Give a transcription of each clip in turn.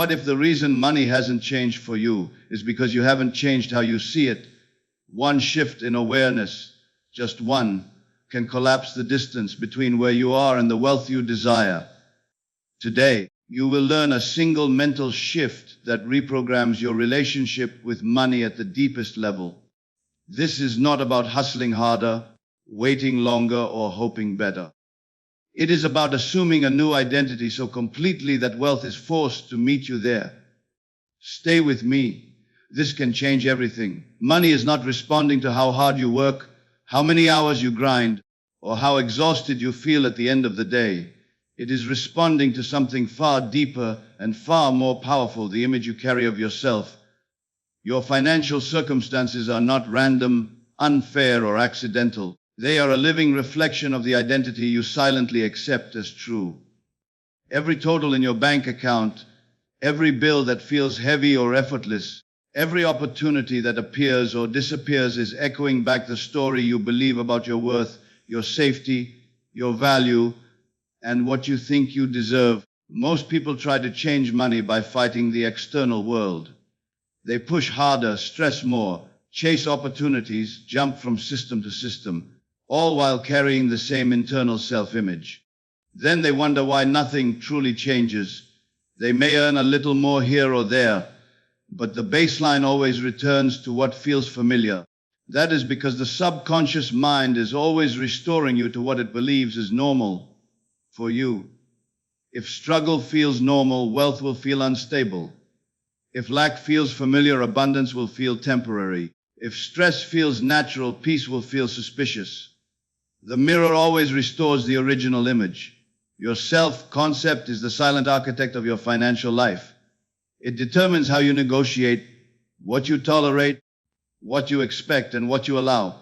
What if the reason money hasn't changed for you is because you haven't changed how you see it? One shift in awareness, just one, can collapse the distance between where you are and the wealth you desire. Today, you will learn a single mental shift that reprograms your relationship with money at the deepest level. This is not about hustling harder, waiting longer, or hoping better. It is about assuming a new identity so completely that wealth is forced to meet you there. Stay with me. This can change everything. Money is not responding to how hard you work, how many hours you grind, or how exhausted you feel at the end of the day. It is responding to something far deeper and far more powerful, the image you carry of yourself. Your financial circumstances are not random, unfair, or accidental. They are a living reflection of the identity you silently accept as true. Every total in your bank account, every bill that feels heavy or effortless, every opportunity that appears or disappears is echoing back the story you believe about your worth, your safety, your value, and what you think you deserve. Most people try to change money by fighting the external world. They push harder, stress more, chase opportunities, jump from system to system, all while carrying the same internal self-image. Then they wonder why nothing truly changes. They may earn a little more here or there, but the baseline always returns to what feels familiar. That is because the subconscious mind is always restoring you to what it believes is normal for you. If struggle feels normal, wealth will feel unstable. If lack feels familiar, abundance will feel temporary. If stress feels natural, peace will feel suspicious. The mirror always restores the original image. Your self-concept is the silent architect of your financial life. It determines how you negotiate, what you tolerate, what you expect, and what you allow.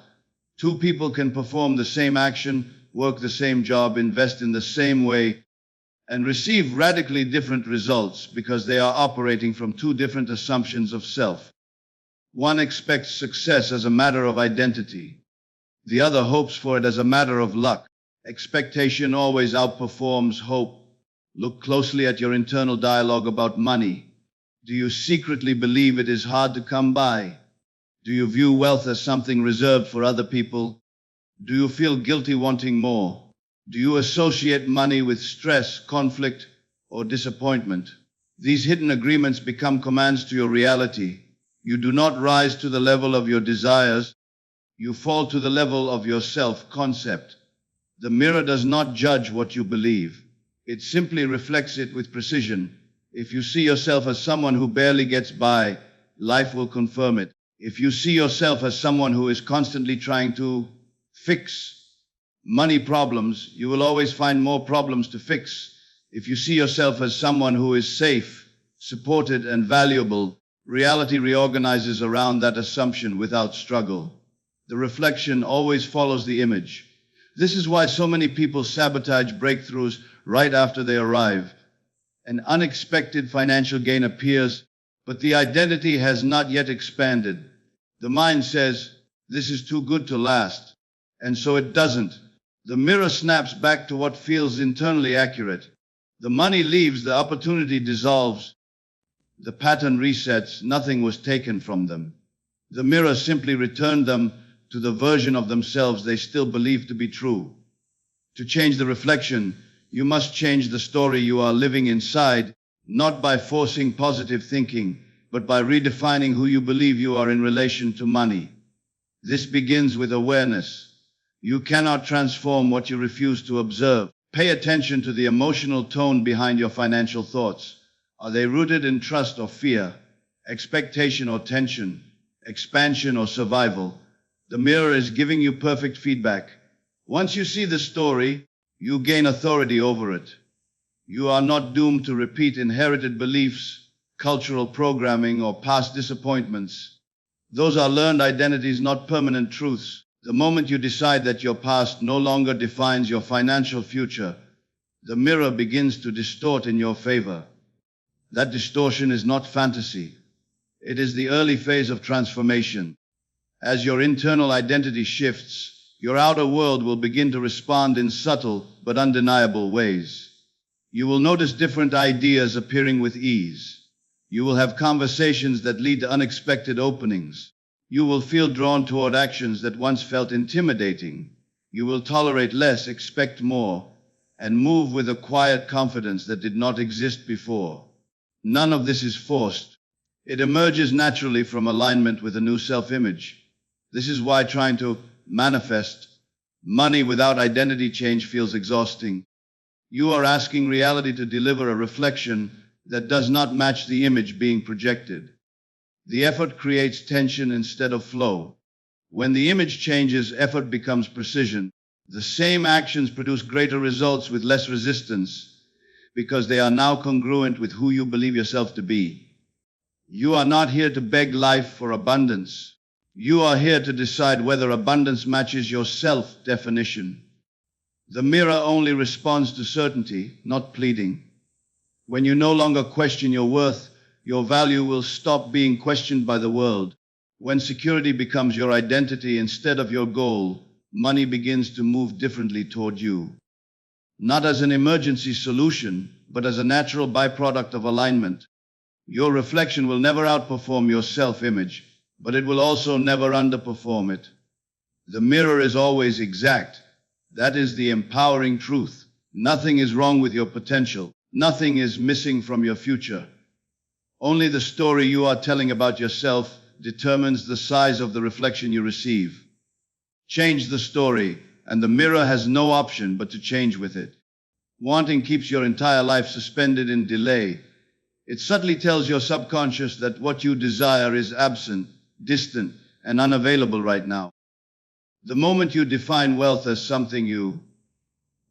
Two people can perform the same action, work the same job, invest in the same way, and receive radically different results because they are operating from two different assumptions of self. One expects success as a matter of identity. The other hopes for it as a matter of luck. Expectation always outperforms hope. Look closely at your internal dialogue about money. Do you secretly believe it is hard to come by? Do you view wealth as something reserved for other people? Do you feel guilty wanting more? Do you associate money with stress, conflict, or disappointment? These hidden agreements become commands to your reality. You do not rise to the level of your desires. You fall to the level of your self-concept. The mirror does not judge what you believe. It simply reflects it with precision. If you see yourself as someone who barely gets by, life will confirm it. If you see yourself as someone who is constantly trying to fix money problems, you will always find more problems to fix. If you see yourself as someone who is safe, supported, and valuable, reality reorganizes around that assumption without struggle. The reflection always follows the image. This is why so many people sabotage breakthroughs right after they arrive. An unexpected financial gain appears, but the identity has not yet expanded. The mind says, "This is too good to last," and so it doesn't. The mirror snaps back to what feels internally accurate. The money leaves, the opportunity dissolves. The pattern resets, nothing was taken from them. The mirror simply returned them to the version of themselves they still believe to be true. To change the reflection, you must change the story you are living inside, not by forcing positive thinking, but by redefining who you believe you are in relation to money. This begins with awareness. You cannot transform what you refuse to observe. Pay attention to the emotional tone behind your financial thoughts. Are they rooted in trust or fear, expectation or tension, expansion or survival? The mirror is giving you perfect feedback. Once you see the story, you gain authority over it. You are not doomed to repeat inherited beliefs, cultural programming, or past disappointments. Those are learned identities, not permanent truths. The moment you decide that your past no longer defines your financial future, the mirror begins to distort in your favor. That distortion is not fantasy. It is the early phase of transformation. As your internal identity shifts, your outer world will begin to respond in subtle but undeniable ways. You will notice different ideas appearing with ease. You will have conversations that lead to unexpected openings. You will feel drawn toward actions that once felt intimidating. You will tolerate less, expect more, and move with a quiet confidence that did not exist before. None of this is forced. It emerges naturally from alignment with a new self-image. This is why trying to manifest money without identity change feels exhausting. You are asking reality to deliver a reflection that does not match the image being projected. The effort creates tension instead of flow. When the image changes, effort becomes precision. The same actions produce greater results with less resistance because they are now congruent with who you believe yourself to be. You are not here to beg life for abundance. You are here to decide whether abundance matches your self-definition. The mirror only responds to certainty, not pleading. When you no longer question your worth, your value will stop being questioned by the world. When security becomes your identity instead of your goal, money begins to move differently toward you. Not as an emergency solution, but as a natural byproduct of alignment. Your reflection will never outperform your self-image, but it will also never underperform it. The mirror is always exact. That is the empowering truth. Nothing is wrong with your potential. Nothing is missing from your future. Only the story you are telling about yourself determines the size of the reflection you receive. Change the story, and the mirror has no option but to change with it. Wanting keeps your entire life suspended in delay. It subtly tells your subconscious that what you desire is absent, distant, and unavailable right now. The moment you define wealth as something you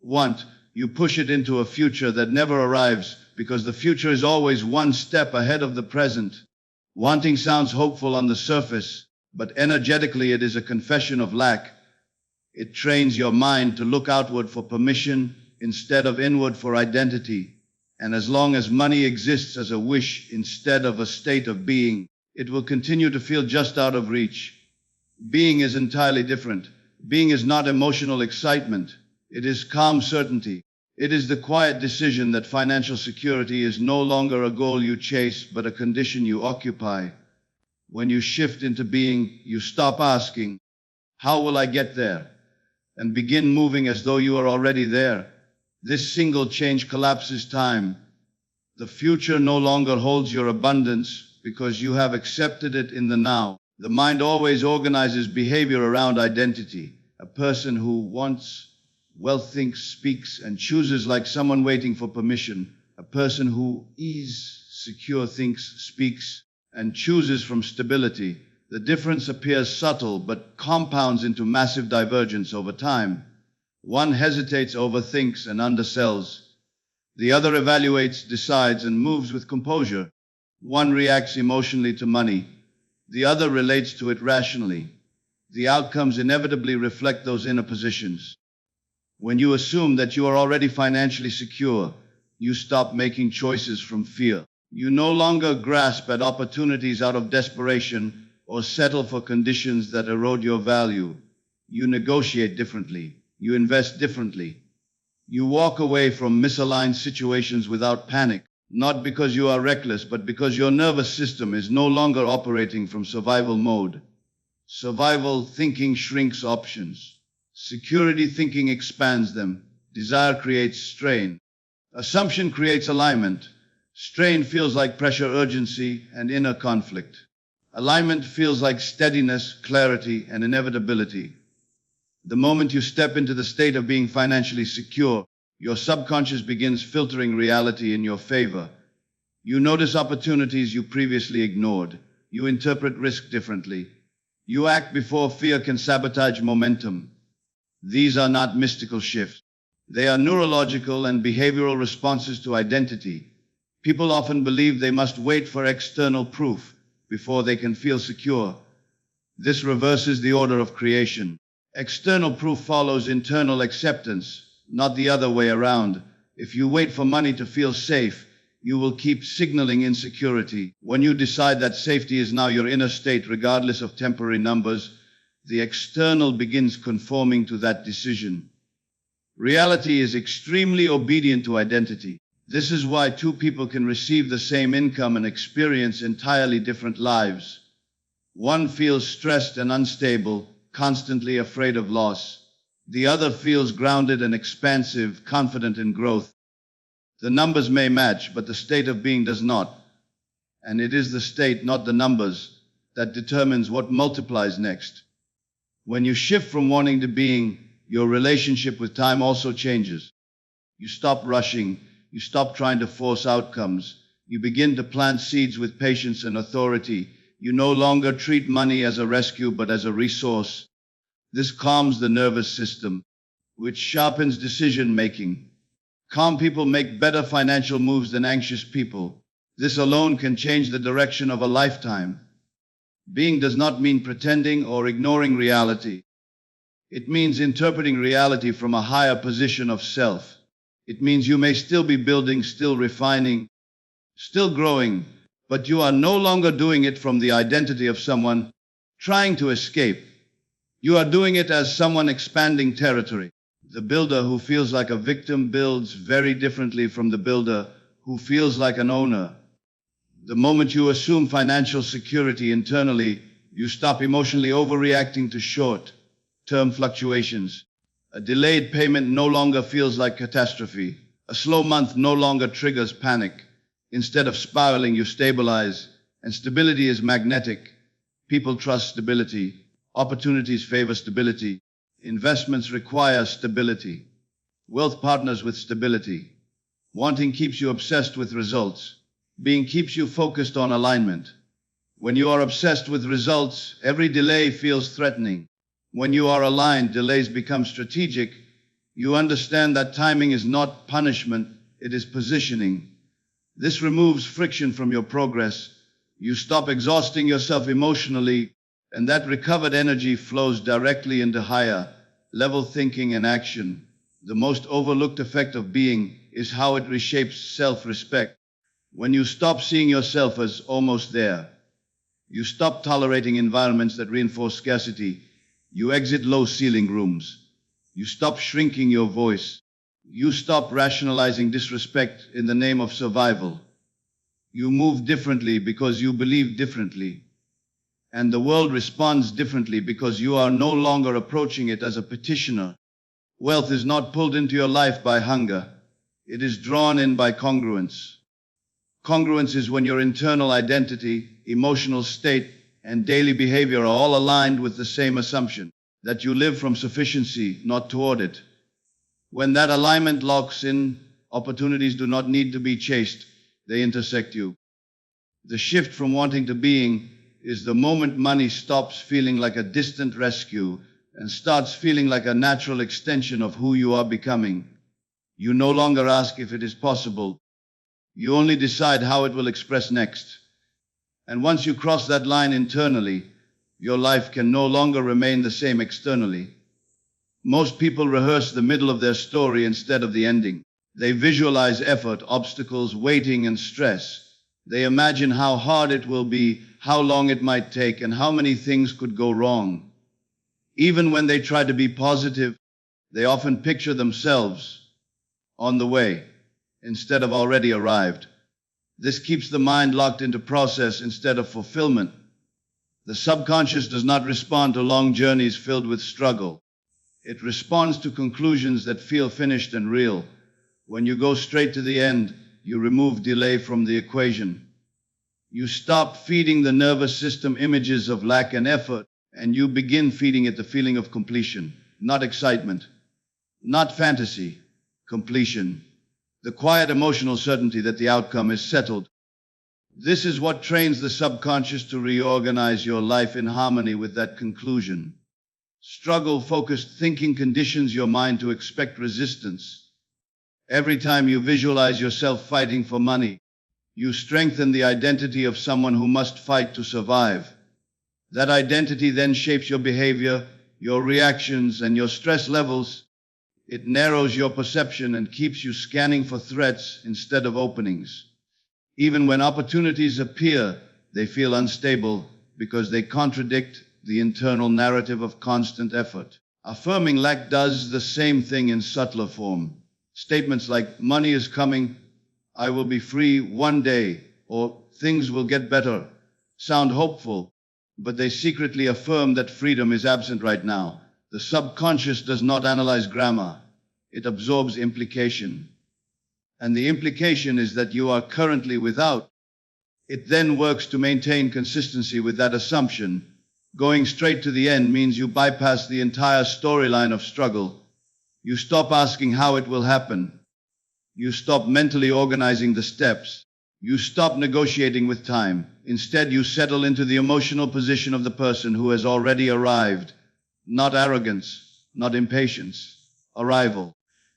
want, you push it into a future that never arrives because the future is always one step ahead of the present. Wanting sounds hopeful on the surface, but energetically it is a confession of lack. It trains your mind to look outward for permission instead of inward for identity. And as long as money exists as a wish instead of a state of being, it will continue to feel just out of reach. Being is entirely different. Being is not emotional excitement. It is calm certainty. It is the quiet decision that financial security is no longer a goal you chase, but a condition you occupy. When you shift into being, you stop asking, "How will I get there?" and begin moving as though you are already there. This single change collapses time. The future no longer holds your abundance because you have accepted it in the now. The mind always organizes behavior around identity. A person who wants wealth thinks, speaks, and chooses like someone waiting for permission. A person who is secure thinks, speaks, and chooses from stability. The difference appears subtle but compounds into massive divergence over time. One hesitates, overthinks, and undersells. The other evaluates, decides, and moves with composure. One reacts emotionally to money. The other relates to it rationally. The outcomes inevitably reflect those inner positions. When you assume that you are already financially secure, you stop making choices from fear. You no longer grasp at opportunities out of desperation or settle for conditions that erode your value. You negotiate differently. You invest differently. You walk away from misaligned situations without panic, not because you are reckless, but because your nervous system is no longer operating from survival mode. Survival thinking shrinks options. Security thinking expands them. Desire creates strain. Assumption creates alignment. Strain feels like pressure, urgency, and inner conflict. Alignment feels like steadiness, clarity, and inevitability. The moment you step into the state of being financially secure, your subconscious begins filtering reality in your favor. You notice opportunities you previously ignored. You interpret risk differently. You act before fear can sabotage momentum. These are not mystical shifts. They are neurological and behavioral responses to identity. People often believe they must wait for external proof before they can feel secure. This reverses the order of creation. External proof follows internal acceptance, not the other way around. If you wait for money to feel safe, you will keep signaling insecurity. When you decide that safety is now your inner state, regardless of temporary numbers, the external begins conforming to that decision. Reality is extremely obedient to identity. This is why two people can receive the same income and experience entirely different lives. One feels stressed and unstable, constantly afraid of loss. The other feels grounded and expansive, confident in growth. The numbers may match, but the state of being does not. And it is the state, not the numbers, that determines what multiplies next. When you shift from wanting to being, your relationship with time also changes. You stop rushing, you stop trying to force outcomes, you begin to plant seeds with patience and authority. You no longer treat money as a rescue but as a resource. This calms the nervous system, which sharpens decision making. Calm people make better financial moves than anxious people. This alone can change the direction of a lifetime. Being does not mean pretending or ignoring reality. It means interpreting reality from a higher position of self. It means you may still be building, still refining, still growing, but you are no longer doing it from the identity of someone trying to escape. You are doing it as someone expanding territory. The builder who feels like a victim builds very differently from the builder who feels like an owner. The moment you assume financial security internally, you stop emotionally overreacting to short-term fluctuations. A delayed payment no longer feels like catastrophe. A slow month no longer triggers panic. Instead of spiraling, you stabilize, and stability is magnetic. People trust stability. Opportunities favor stability. Investments require stability. Wealth partners with stability. Wanting keeps you obsessed with results. Being keeps you focused on alignment. When you are obsessed with results, every delay feels threatening. When you are aligned, delays become strategic. You understand that timing is not punishment, it is positioning. This removes friction from your progress. You stop exhausting yourself emotionally, and that recovered energy flows directly into higher level thinking and action. The most overlooked effect of being is how it reshapes self-respect. When you stop seeing yourself as almost there, you stop tolerating environments that reinforce scarcity. You exit low-ceiling rooms. You stop shrinking your voice. You stop rationalizing disrespect in the name of survival. You move differently because you believe differently. And the world responds differently because you are no longer approaching it as a petitioner. Wealth is not pulled into your life by hunger. It is drawn in by congruence. Congruence is when your internal identity, emotional state, and daily behavior are all aligned with the same assumption, that you live from sufficiency, not toward it. When that alignment locks in, opportunities do not need to be chased, they intersect you. The shift from wanting to being is the moment money stops feeling like a distant rescue and starts feeling like a natural extension of who you are becoming. You no longer ask if it is possible. You only decide how it will express next. And once you cross that line internally, your life can no longer remain the same externally. Most people rehearse the middle of their story instead of the ending. They visualize effort, obstacles, waiting, and stress. They imagine how hard it will be, how long it might take, and how many things could go wrong. Even when they try to be positive, they often picture themselves on the way instead of already arrived. This keeps the mind locked into process instead of fulfillment. The subconscious does not respond to long journeys filled with struggle. It responds to conclusions that feel finished and real. When you go straight to the end, you remove delay from the equation. You stop feeding the nervous system images of lack and effort, and you begin feeding it the feeling of completion, not excitement, not fantasy, completion. The quiet emotional certainty that the outcome is settled. This is what trains the subconscious to reorganize your life in harmony with that conclusion. Struggle-focused thinking conditions your mind to expect resistance. Every time you visualize yourself fighting for money, you strengthen the identity of someone who must fight to survive. That identity then shapes your behavior, your reactions, and your stress levels. It narrows your perception and keeps you scanning for threats instead of openings. Even when opportunities appear, they feel unstable because they contradict the internal narrative of constant effort. Affirming lack does the same thing in subtler form. Statements like, money is coming, I will be free one day, or things will get better, sound hopeful, but they secretly affirm that freedom is absent right now. The subconscious does not analyze grammar. It absorbs implication. And the implication is that you are currently without. It then works to maintain consistency with that assumption. Going straight to the end means you bypass the entire storyline of struggle. You stop asking how it will happen. You stop mentally organizing the steps. You stop negotiating with time. Instead, you settle into the emotional position of the person who has already arrived. Not arrogance, not impatience. Arrival.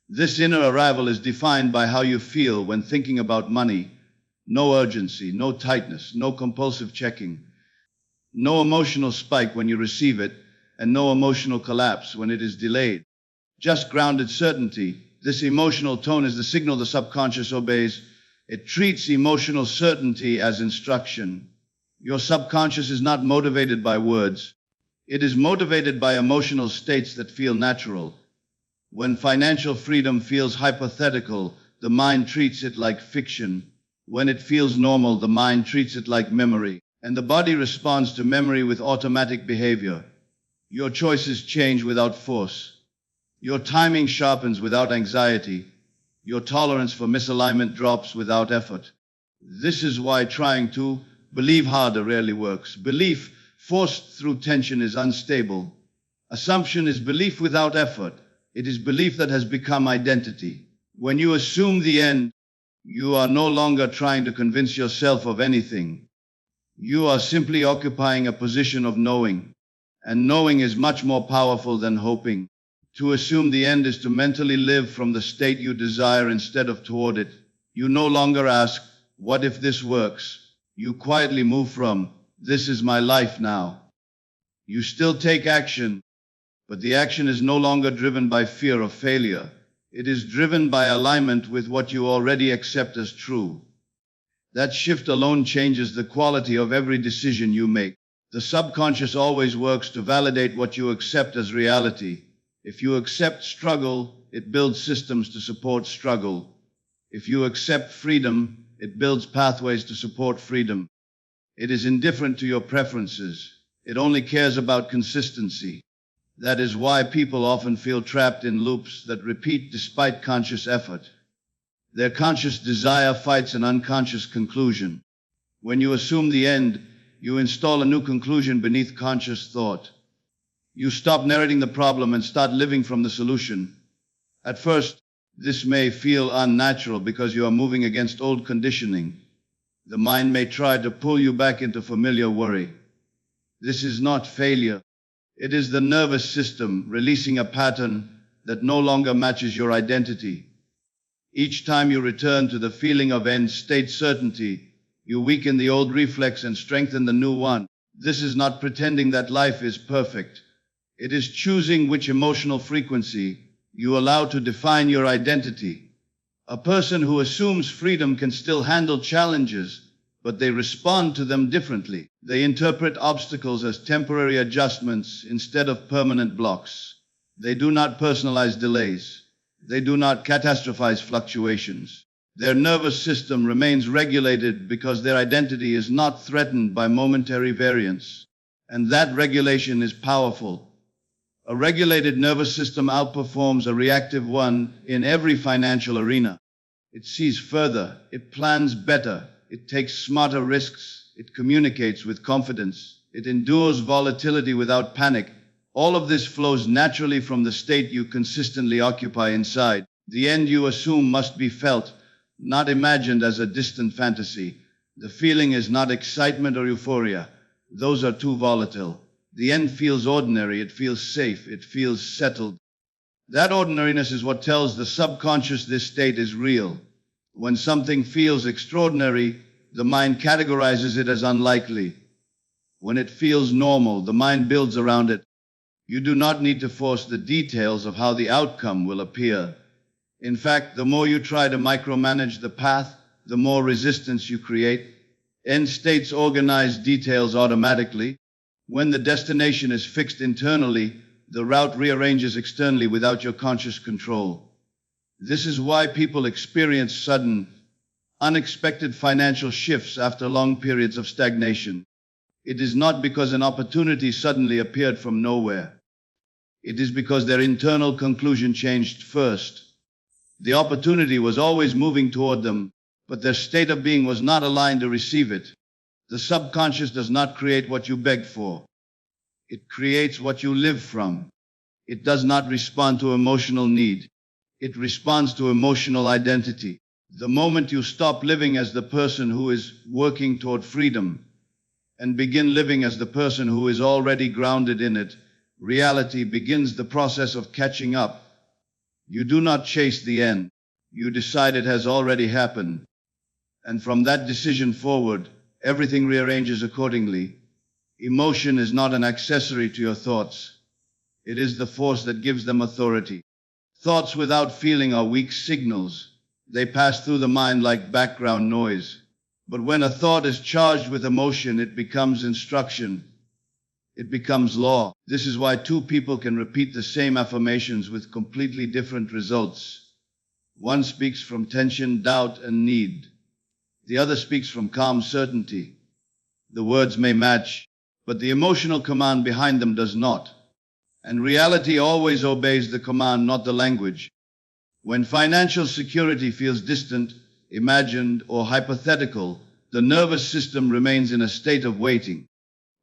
This inner arrival is defined by how you feel when thinking about money. No urgency, no tightness, no compulsive checking. No emotional spike when you receive it, and no emotional collapse when it is delayed. Just grounded certainty. This emotional tone is the signal the subconscious obeys. It treats emotional certainty as instruction. Your subconscious is not motivated by words. It is motivated by emotional states that feel natural. When financial freedom feels hypothetical, the mind treats it like fiction. When it feels normal, the mind treats it like memory. And the body responds to memory with automatic behavior. Your choices change without force. Your timing sharpens without anxiety. Your tolerance for misalignment drops without effort. This is why trying to believe harder rarely works. Belief forced through tension is unstable. Assumption is belief without effort. It is belief that has become identity. When you assume the end, you are no longer trying to convince yourself of anything. You are simply occupying a position of knowing. And knowing is much more powerful than hoping. To assume the end is to mentally live from the state you desire instead of toward it. You no longer ask, what if this works? You quietly move from, this is my life now. You still take action, but the action is no longer driven by fear of failure. It is driven by alignment with what you already accept as true. That shift alone changes the quality of every decision you make. The subconscious always works to validate what you accept as reality. If you accept struggle, it builds systems to support struggle. If you accept freedom, it builds pathways to support freedom. It is indifferent to your preferences. It only cares about consistency. That is why people often feel trapped in loops that repeat despite conscious effort. Their conscious desire fights an unconscious conclusion. When you assume the end, you install a new conclusion beneath conscious thought. You stop narrating the problem and start living from the solution. At first, this may feel unnatural because you are moving against old conditioning. The mind may try to pull you back into familiar worry. This is not failure. It is the nervous system releasing a pattern that no longer matches your identity. Each time you return to the feeling of end-state certainty, you weaken the old reflex and strengthen the new one. This is not pretending that life is perfect. It is choosing which emotional frequency you allow to define your identity. A person who assumes freedom can still handle challenges, but they respond to them differently. They interpret obstacles as temporary adjustments instead of permanent blocks. They do not personalize delays. They do not catastrophize fluctuations. Their nervous system remains regulated because their identity is not threatened by momentary variance. And that regulation is powerful. A regulated nervous system outperforms a reactive one in every financial arena. It sees further, it plans better, it takes smarter risks, it communicates with confidence, it endures volatility without panic. All of this flows naturally from the state you consistently occupy inside. The end you assume must be felt, not imagined as a distant fantasy. The feeling is not excitement or euphoria. Those are too volatile. The end feels ordinary, it feels safe, it feels settled. That ordinariness is what tells the subconscious this state is real. When something feels extraordinary, the mind categorizes it as unlikely. When it feels normal, the mind builds around it. You do not need to force the details of how the outcome will appear. In fact, the more you try to micromanage the path, the more resistance you create. End states organize details automatically. When the destination is fixed internally, the route rearranges externally without your conscious control. This is why people experience sudden, unexpected financial shifts after long periods of stagnation. It is not because an opportunity suddenly appeared from nowhere. It is because their internal conclusion changed first. The opportunity was always moving toward them, but their state of being was not aligned to receive it. The subconscious does not create what you begged for. It creates what you live from. It does not respond to emotional need. It responds to emotional identity. The moment you stop living as the person who is working toward freedom and begin living as the person who is already grounded in it, reality begins the process of catching up. You do not chase the end. You decide it has already happened. And from that decision forward, everything rearranges accordingly. Emotion is not an accessory to your thoughts. It is the force that gives them authority. Thoughts without feeling are weak signals. They pass through the mind like background noise. But when a thought is charged with emotion, it becomes instruction. It becomes law. This is why two people can repeat the same affirmations with completely different results. One speaks from tension, doubt, and need. The other speaks from calm certainty. The words may match, but the emotional command behind them does not. And reality always obeys the command, not the language. When financial security feels distant, imagined, or hypothetical, the nervous system remains in a state of waiting.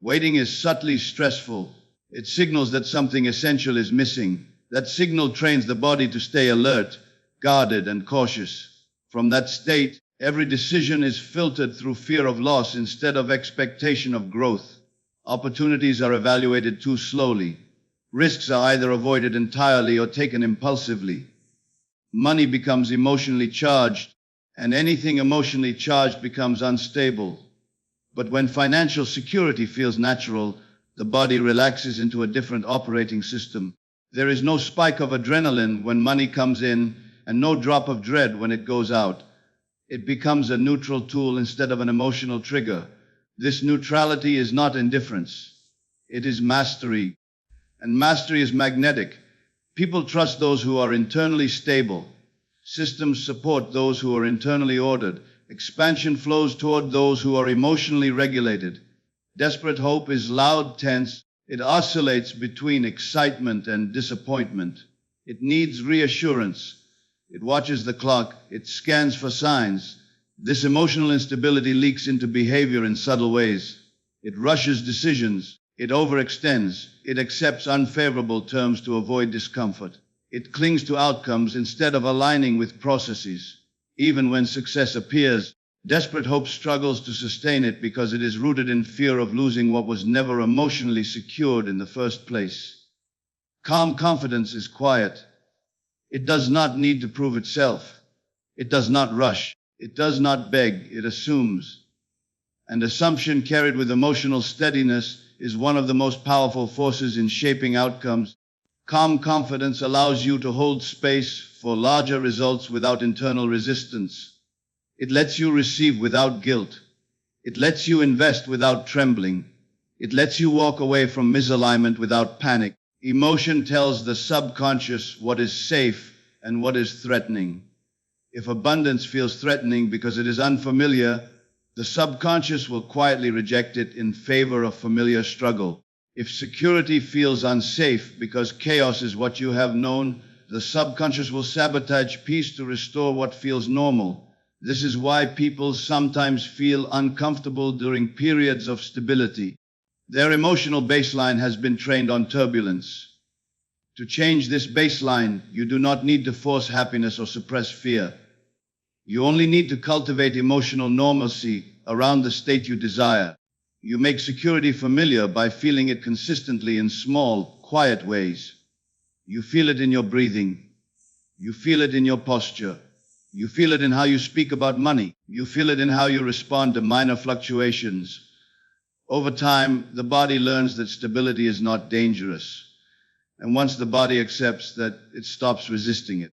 Waiting is subtly stressful. It signals that something essential is missing. That signal trains the body to stay alert, guarded, and cautious. From that state, every decision is filtered through fear of loss instead of expectation of growth. Opportunities are evaluated too slowly. Risks are either avoided entirely or taken impulsively. Money becomes emotionally charged, and anything emotionally charged becomes unstable. But when financial security feels natural, the body relaxes into a different operating system. There is no spike of adrenaline when money comes in, and no drop of dread when it goes out. It becomes a neutral tool instead of an emotional trigger. This neutrality is not indifference. It is mastery. And mastery is magnetic. People trust those who are internally stable. Systems support those who are internally ordered. Expansion flows toward those who are emotionally regulated. Desperate hope is loud, tense. It oscillates between excitement and disappointment. It needs reassurance. It watches the clock. It scans for signs. This emotional instability leaks into behavior in subtle ways. It rushes decisions. It overextends. It accepts unfavorable terms to avoid discomfort. It clings to outcomes instead of aligning with processes. Even when success appears, desperate hope struggles to sustain it because it is rooted in fear of losing what was never emotionally secured in the first place. Calm confidence is quiet. It does not need to prove itself. It does not rush. It does not beg. It assumes. And assumption carried with emotional steadiness is one of the most powerful forces in shaping outcomes. Calm confidence allows you to hold space for larger results without internal resistance. It lets you receive without guilt. It lets you invest without trembling. It lets you walk away from misalignment without panic. Emotion tells the subconscious what is safe and what is threatening. If abundance feels threatening because it is unfamiliar, the subconscious will quietly reject it in favor of familiar struggle. If security feels unsafe because chaos is what you have known, the subconscious will sabotage peace to restore what feels normal. This is why people sometimes feel uncomfortable during periods of stability. Their emotional baseline has been trained on turbulence. To change this baseline, you do not need to force happiness or suppress fear. You only need to cultivate emotional normalcy around the state you desire. You make security familiar by feeling it consistently in small, quiet ways. You feel it in your breathing. You feel it in your posture. You feel it in how you speak about money. You feel it in how you respond to minor fluctuations. Over time, the body learns that stability is not dangerous. And once the body accepts that, it stops resisting it.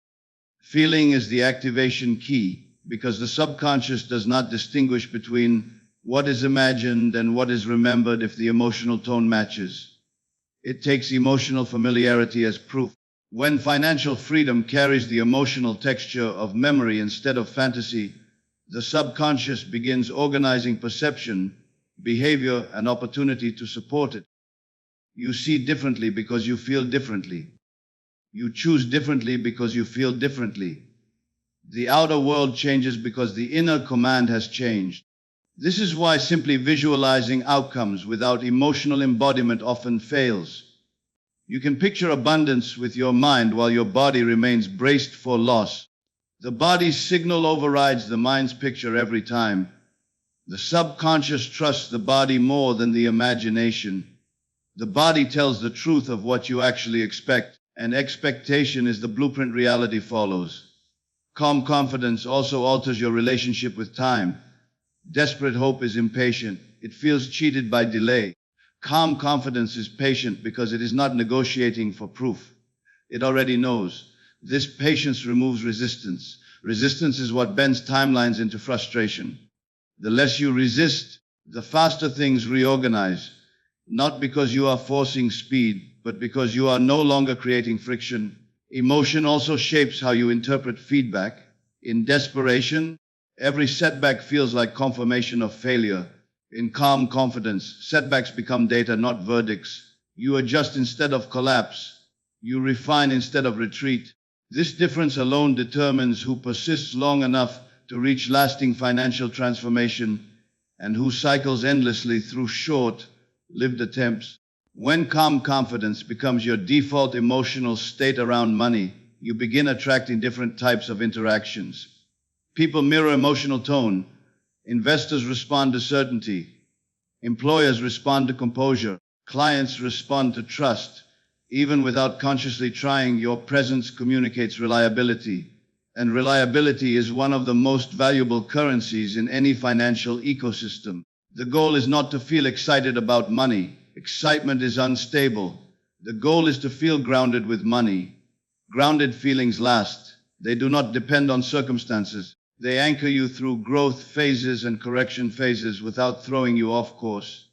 Feeling is the activation key, because the subconscious does not distinguish between what is imagined and what is remembered if the emotional tone matches. It takes emotional familiarity as proof. When financial freedom carries the emotional texture of memory instead of fantasy, The subconscious begins organizing perception, behavior, and opportunity to support it. You see differently because you feel differently. You choose differently because you feel differently. The outer world changes because the inner command has changed. This is why simply visualizing outcomes without emotional embodiment often fails. You can picture abundance with your mind while your body remains braced for loss. The body's signal overrides the mind's picture every time. The subconscious trusts the body more than the imagination. The body tells the truth of what you actually expect, and expectation is the blueprint reality follows. Calm confidence also alters your relationship with time. Desperate hope is impatient. It feels cheated by delay. Calm confidence is patient because it is not negotiating for proof. It already knows. This patience removes resistance. Resistance is what bends timelines into frustration. The less you resist, the faster things reorganize. Not because you are forcing speed, but because you are no longer creating friction. Emotion also shapes how you interpret feedback. In desperation, every setback feels like confirmation of failure. In calm confidence, setbacks become data, not verdicts. You adjust instead of collapse. You refine instead of retreat. This difference alone determines who persists long enough to reach lasting financial transformation and who cycles endlessly through short-lived attempts. When calm confidence becomes your default emotional state around money, you begin attracting different types of interactions. People mirror emotional tone. Investors respond to certainty. Employers respond to composure. Clients respond to trust. Even without consciously trying, your presence communicates reliability. And reliability is one of the most valuable currencies in any financial ecosystem. The goal is not to feel excited about money. Excitement is unstable. The goal is to feel grounded with money. Grounded feelings last. They do not depend on circumstances. They anchor you through growth phases and correction phases without throwing you off course.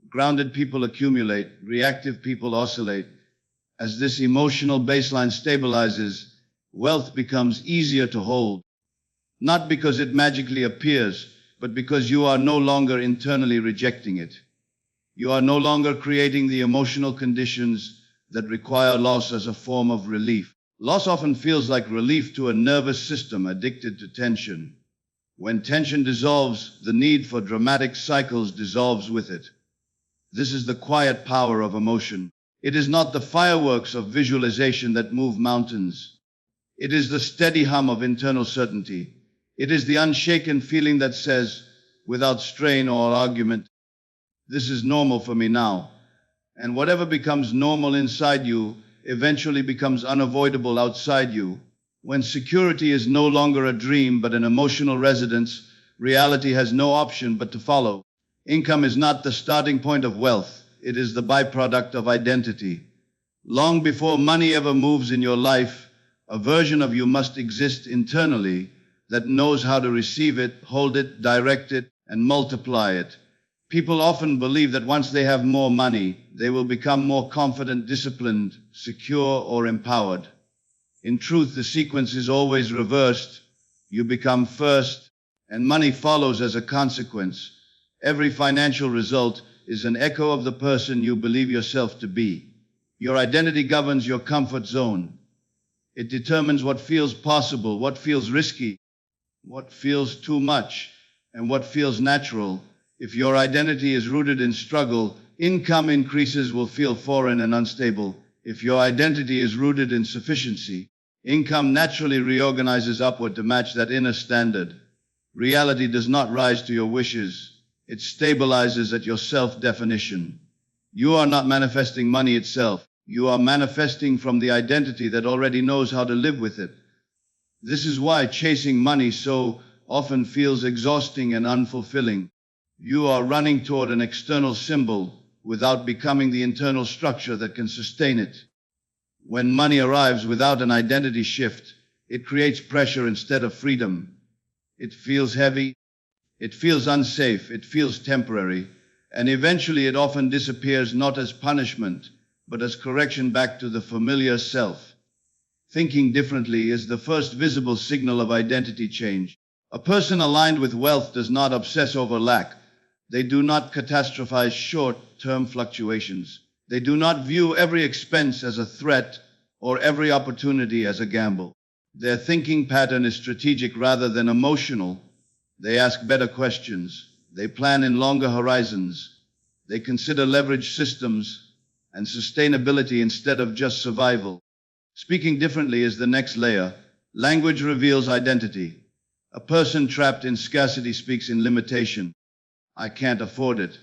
Grounded people accumulate. Reactive people oscillate. As this emotional baseline stabilizes, wealth becomes easier to hold. Not because it magically appears, but because you are no longer internally rejecting it. You are no longer creating the emotional conditions that require loss as a form of relief. Loss often feels like relief to a nervous system addicted to tension. When tension dissolves, the need for dramatic cycles dissolves with it. This is the quiet power of emotion. It is not the fireworks of visualization that move mountains. It is the steady hum of internal certainty. It is the unshaken feeling that says, without strain or argument, this is normal for me now. And whatever becomes normal inside you eventually becomes unavoidable outside you. When security is no longer a dream but an emotional residence, reality has no option but to follow. Income is not the starting point of wealth. It is the byproduct of identity. Long before money ever moves in your life, a version of you must exist internally that knows how to receive it, hold it, direct it, and multiply it. People often believe that once they have more money, they will become more confident, disciplined, secure, or empowered. In truth, the sequence is always reversed. You become first, and money follows as a consequence. Every financial result is an echo of the person you believe yourself to be. Your identity governs your comfort zone. It determines what feels possible, what feels risky, what feels too much, and what feels natural. If your identity is rooted in struggle, income increases will feel foreign and unstable. If your identity is rooted in sufficiency, income naturally reorganizes upward to match that inner standard. Reality does not rise to your wishes. It stabilizes at your self-definition. You are not manifesting money itself. You are manifesting from the identity that already knows how to live with it. This is why chasing money so often feels exhausting and unfulfilling. You are running toward an external symbol without becoming the internal structure that can sustain it. When money arrives without an identity shift, it creates pressure instead of freedom. It feels heavy. It feels unsafe, it feels temporary, and eventually it often disappears not as punishment, but as correction back to the familiar self. Thinking differently is the first visible signal of identity change. A person aligned with wealth does not obsess over lack. They do not catastrophize short-term fluctuations. They do not view every expense as a threat or every opportunity as a gamble. Their thinking pattern is strategic rather than emotional. They ask better questions. They plan in longer horizons. They consider leverage systems and sustainability instead of just survival. Speaking differently is the next layer. Language reveals identity. A person trapped in scarcity speaks in limitation. I can't afford it.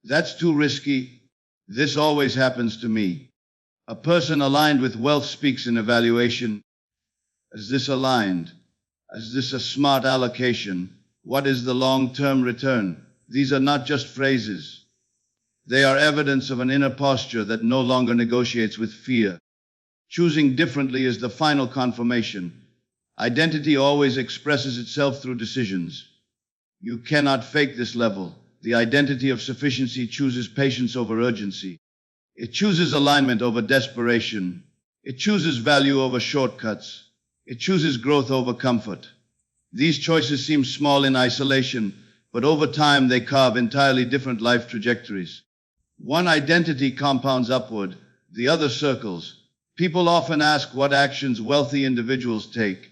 That's too risky. This always happens to me. A person aligned with wealth speaks in evaluation. Is this aligned? Is this a smart allocation? What is the long-term return? These are not just phrases. They are evidence of an inner posture that no longer negotiates with fear. Choosing differently is the final confirmation. Identity always expresses itself through decisions. You cannot fake this level. The identity of sufficiency chooses patience over urgency. It chooses alignment over desperation. It chooses value over shortcuts. It chooses growth over comfort. These choices seem small in isolation, but over time they carve entirely different life trajectories. One identity compounds upward, the other circles. People often ask what actions wealthy individuals take.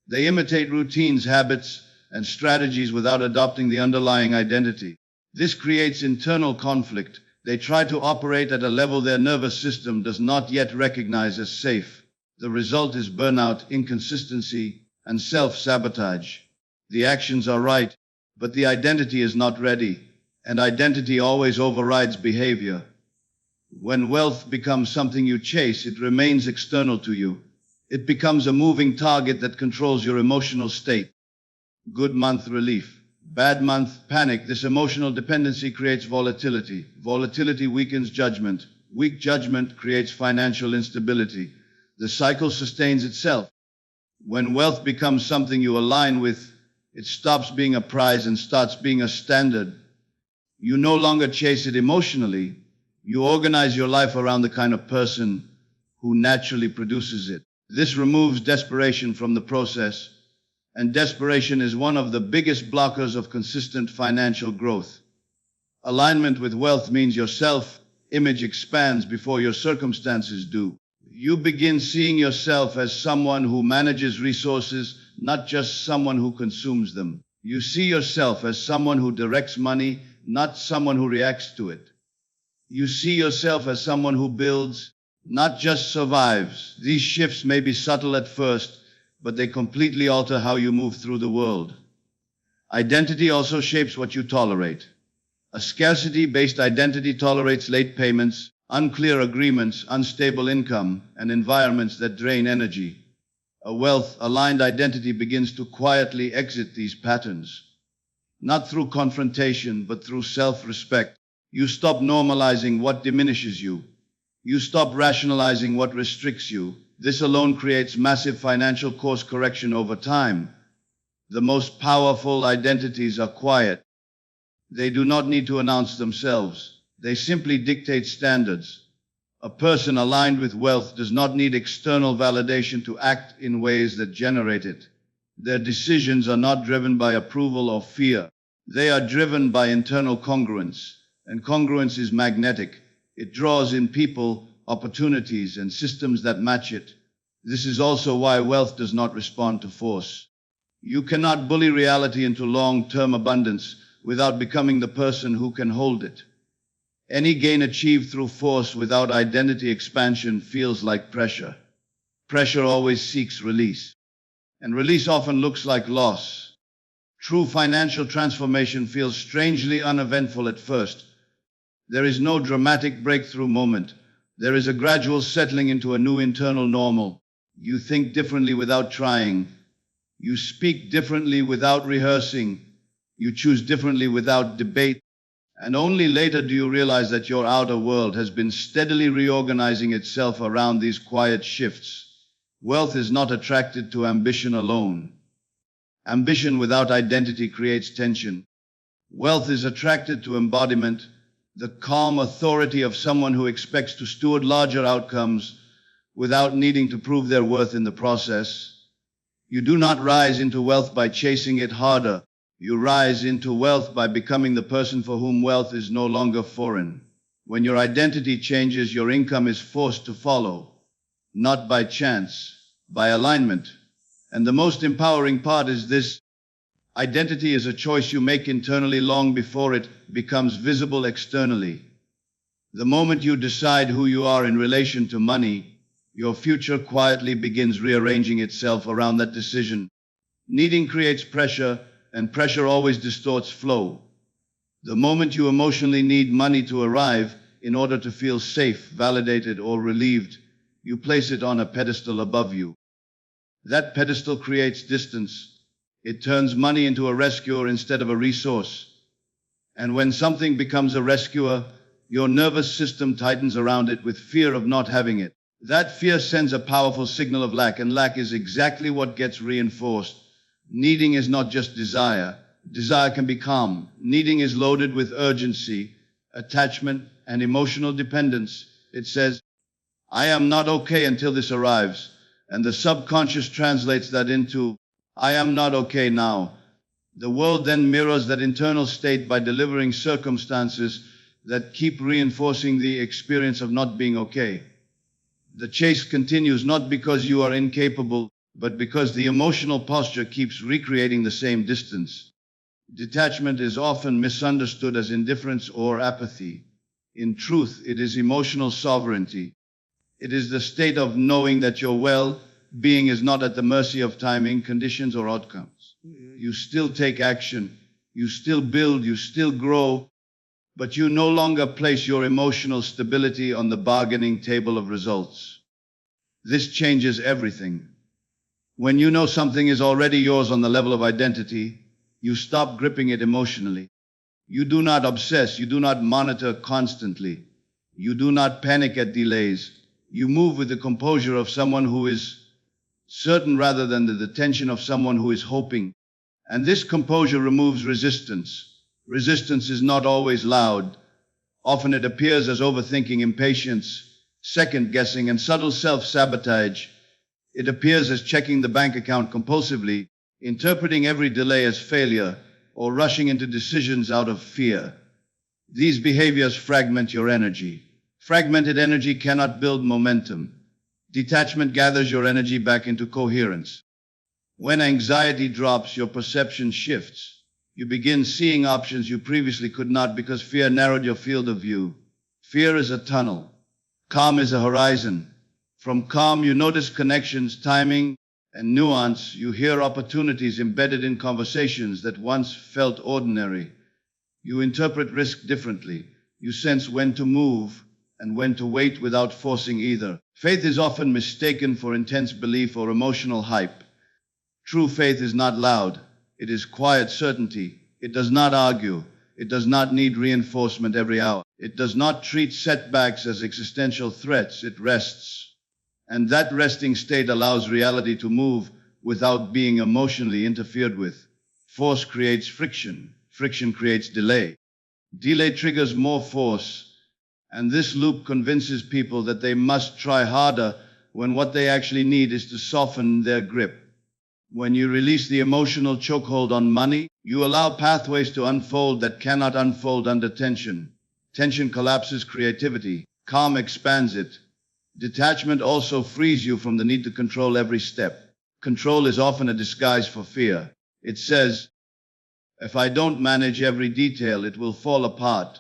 They imitate routines, habits, and strategies without adopting the underlying identity. This creates internal conflict. They try to operate at a level their nervous system does not yet recognize as safe. The result is burnout, inconsistency, and self-sabotage. The actions are right, but the identity is not ready, and identity always overrides behavior. When wealth becomes something you chase, it remains external to you. It becomes a moving target that controls your emotional state. Good month, relief. Bad month, panic. This emotional dependency creates volatility. Volatility weakens judgment. Weak judgment creates financial instability. The cycle sustains itself. When wealth becomes something you align with, it stops being a prize and starts being a standard. You no longer chase it emotionally. You organize your life around the kind of person who naturally produces it. This removes desperation from the process, and desperation is one of the biggest blockers of consistent financial growth. Alignment with wealth means your self-image expands before your circumstances do. You begin seeing yourself as someone who manages resources, not just someone who consumes them. You see yourself as someone who directs money, not someone who reacts to it. You see yourself as someone who builds, not just survives. These shifts may be subtle at first, but they completely alter how you move through the world. Identity also shapes what you tolerate. A scarcity-based identity tolerates late payments, unclear agreements, unstable income, and environments that drain energy. A wealth-aligned identity begins to quietly exit these patterns. Not through confrontation, but through self-respect. You stop normalizing what diminishes you. You stop rationalizing what restricts you. This alone creates massive financial course correction over time. The most powerful identities are quiet. They do not need to announce themselves. They simply dictate standards. A person aligned with wealth does not need external validation to act in ways that generate it. Their decisions are not driven by approval or fear. They are driven by internal congruence. And congruence is magnetic. It draws in people, opportunities, and systems that match it. This is also why wealth does not respond to force. You cannot bully reality into long-term abundance without becoming the person who can hold it. Any gain achieved through force without identity expansion feels like pressure. Pressure always seeks release, and release often looks like loss. True financial transformation feels strangely uneventful at first. There is no dramatic breakthrough moment. There is a gradual settling into a new internal normal. You think differently without trying. You speak differently without rehearsing. You choose differently without debate. And only later do you realize that your outer world has been steadily reorganizing itself around these quiet shifts. Wealth is not attracted to ambition alone. Ambition without identity creates tension. Wealth is attracted to embodiment, the calm authority of someone who expects to steward larger outcomes without needing to prove their worth in the process. You do not rise into wealth by chasing it harder. You rise into wealth by becoming the person for whom wealth is no longer foreign. When your identity changes, your income is forced to follow, not by chance, by alignment. And the most empowering part is this: identity is a choice you make internally long before it becomes visible externally. The moment you decide who you are in relation to money, your future quietly begins rearranging itself around that decision. Needing creates pressure, and pressure always distorts flow. The moment you emotionally need money to arrive in order to feel safe, validated, or relieved, you place it on a pedestal above you. That pedestal creates distance. It turns money into a rescuer instead of a resource. And when something becomes a rescuer, your nervous system tightens around it with fear of not having it. That fear sends a powerful signal of lack, and lack is exactly what gets reinforced. Needing is not just desire. Desire can be calm. Needing is loaded with urgency, attachment, and emotional dependence. It says, I am not okay until this arrives. And the subconscious translates that into, I am not okay now. The world then mirrors that internal state by delivering circumstances that keep reinforcing the experience of not being okay. The chase continues not because you are incapable, but because the emotional posture keeps recreating the same distance. Detachment is often misunderstood as indifference or apathy. In truth, it is emotional sovereignty. It is the state of knowing that your well-being is not at the mercy of timing, conditions, or outcomes. You still take action, you still build, you still grow, but you no longer place your emotional stability on the bargaining table of results. This changes everything. When you know something is already yours on the level of identity, you stop gripping it emotionally. You do not obsess, you do not monitor constantly. You do not panic at delays. You move with the composure of someone who is certain rather than the tension of someone who is hoping. And this composure removes resistance. Resistance is not always loud. Often it appears as overthinking, impatience, second-guessing, and subtle self-sabotage. It appears as checking the bank account compulsively, interpreting every delay as failure, or rushing into decisions out of fear. These behaviors fragment your energy. Fragmented energy cannot build momentum. Detachment gathers your energy back into coherence. When anxiety drops, your perception shifts. You begin seeing options you previously could not because fear narrowed your field of view. Fear is a tunnel. Calm is a horizon. From calm, you notice connections, timing, and nuance. You hear opportunities embedded in conversations that once felt ordinary. You interpret risk differently. You sense when to move and when to wait without forcing either. Faith is often mistaken for intense belief or emotional hype. True faith is not loud. It is quiet certainty. It does not argue. It does not need reinforcement every hour. It does not treat setbacks as existential threats. It rests. And that resting state allows reality to move without being emotionally interfered with. Force creates friction. Friction creates delay. Delay triggers more force. And this loop convinces people that they must try harder when what they actually need is to soften their grip. When you release the emotional chokehold on money, you allow pathways to unfold that cannot unfold under tension. Tension collapses creativity. Calm expands it. Detachment also frees you from the need to control every step. Control is often a disguise for fear. It says, if I don't manage every detail, it will fall apart.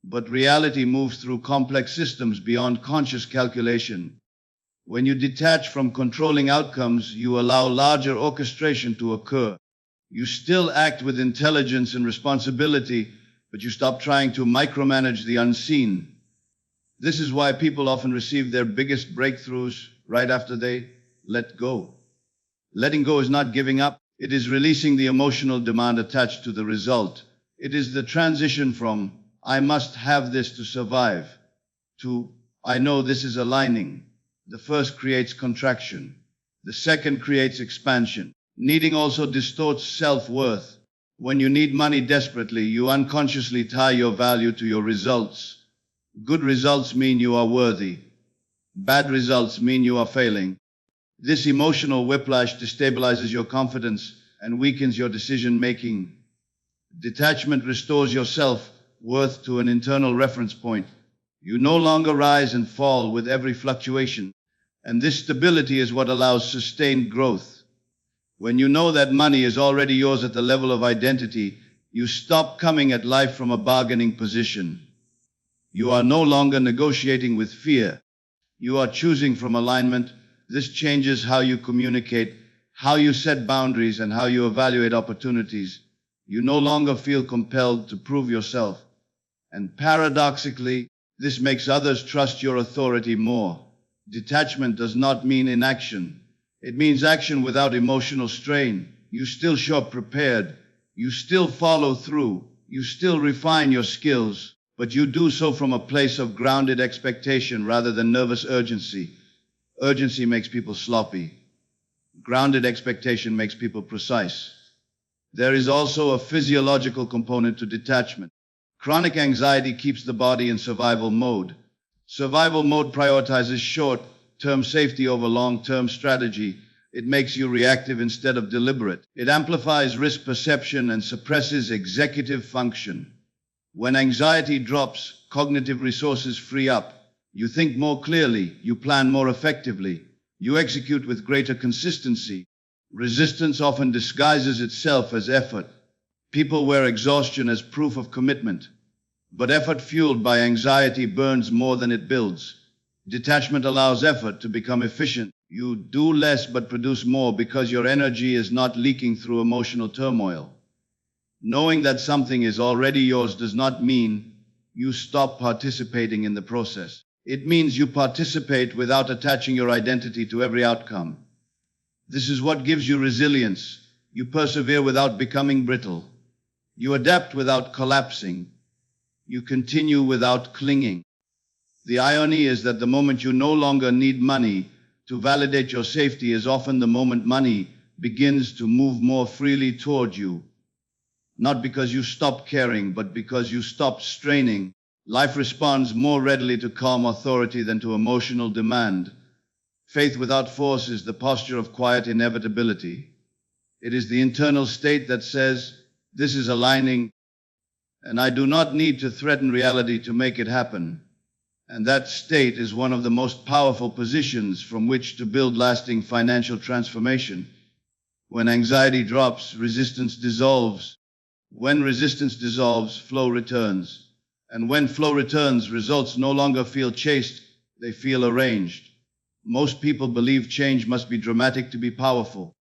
But reality moves through complex systems beyond conscious calculation. When you detach from controlling outcomes, you allow larger orchestration to occur. You still act with intelligence and responsibility, but you stop trying to micromanage the unseen. This is why people often receive their biggest breakthroughs right after they let go. Letting go is not giving up. It is releasing the emotional demand attached to the result. It is the transition from, I must have this to survive, to, I know this is aligning. The first creates contraction. The second creates expansion. Needing also distorts self-worth. When you need money desperately, you unconsciously tie your value to your results. Good results mean you are worthy. Bad results mean you are failing. This emotional whiplash destabilizes your confidence and weakens your decision making. Detachment restores your self-worth to an internal reference point. You no longer rise and fall with every fluctuation, and this stability is what allows sustained growth. When you know that money is already yours at the level of identity, you stop coming at life from a bargaining position. You are no longer negotiating with fear. You are choosing from alignment. This changes how you communicate, how you set boundaries, and how you evaluate opportunities. You no longer feel compelled to prove yourself. And paradoxically, this makes others trust your authority more. Detachment does not mean inaction. It means action without emotional strain. You still show up prepared. You still follow through. You still refine your skills, but you do so from a place of grounded expectation rather than nervous urgency. Urgency makes people sloppy. Grounded expectation makes people precise. There is also a physiological component to detachment. Chronic anxiety keeps the body in survival mode. Survival mode prioritizes short-term safety over long-term strategy. It makes you reactive instead of deliberate. It amplifies risk perception and suppresses executive function. When anxiety drops, cognitive resources free up. You think more clearly, you plan more effectively, you execute with greater consistency. Resistance often disguises itself as effort. People wear exhaustion as proof of commitment, but effort fueled by anxiety burns more than it builds. Detachment allows effort to become efficient. You do less but produce more because your energy is not leaking through emotional turmoil. Knowing that something is already yours does not mean you stop participating in the process. It means you participate without attaching your identity to every outcome. This is what gives you resilience. You persevere without becoming brittle. You adapt without collapsing. You continue without clinging. The irony is that the moment you no longer need money to validate your safety is often the moment money begins to move more freely toward you. Not because you stop caring, but because you stop straining. Life responds more readily to calm authority than to emotional demand. Faith without force is the posture of quiet inevitability. It is the internal state that says, this is aligning, and I do not need to threaten reality to make it happen. And that state is one of the most powerful positions from which to build lasting financial transformation. When anxiety drops, resistance dissolves. When resistance dissolves, flow returns. And when flow returns, results no longer feel chased, they feel arranged. Most people believe change must be dramatic to be powerful.